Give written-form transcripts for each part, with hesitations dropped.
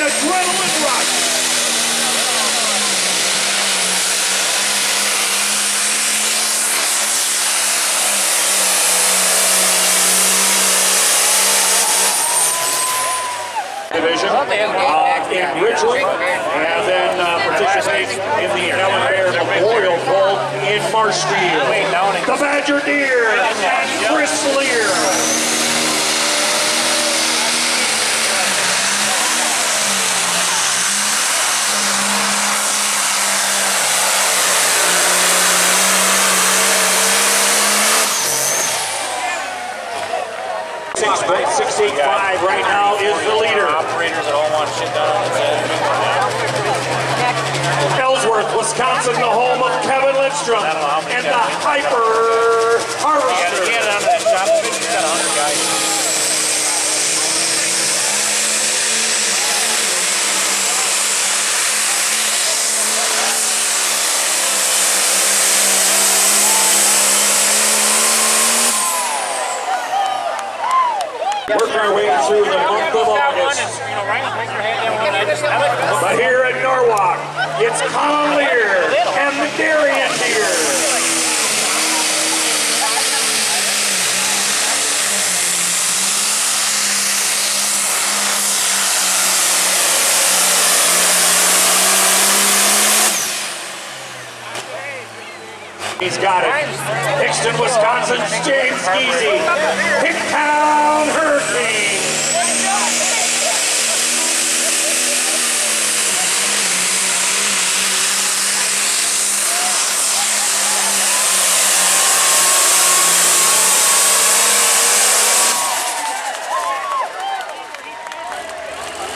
adrenaline rush. Division in Ridgely, and then participates in the Ellen Bear Memorial Bowl in Marshfield. The Badger Deer and Chris Lear. But 6'8" right now is the leader. Operators that all want shit done on the Ellsworth, Wisconsin, the home of Kevin Lidstrom and the Hyper Harvester. He had it under that shop. He's got 100 guys. Working our way through the month of August. But here at Norwalk, it's Colin Lear and the Darien Deer. He's got it. Hixton, Wisconsin's James Geezy. Hicktown Hurricane.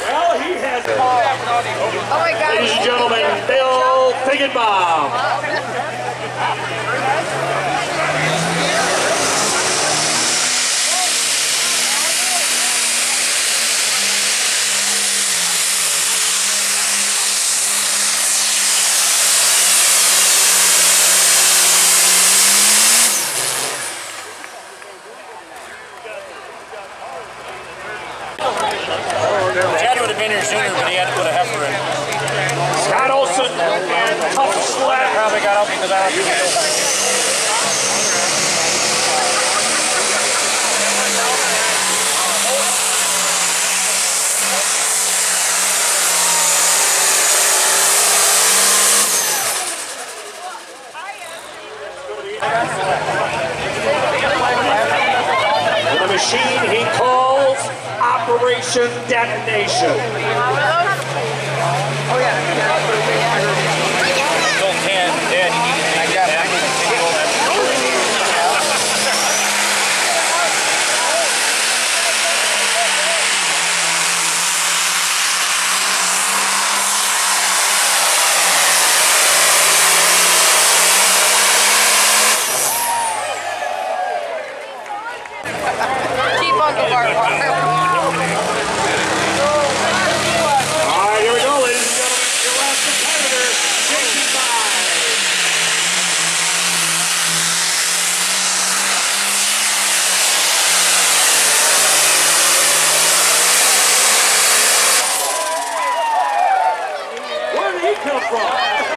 Well, he has. Oh my God. Ladies and gentlemen, Bill Figgenbaum. Chad would have been here sooner, but he had to put a heifer in. Scott Olson and Tough Sled. Probably got up because I don't The machine he calls Operation Detonation. Still 10 dead. I got it. Keep on the bar.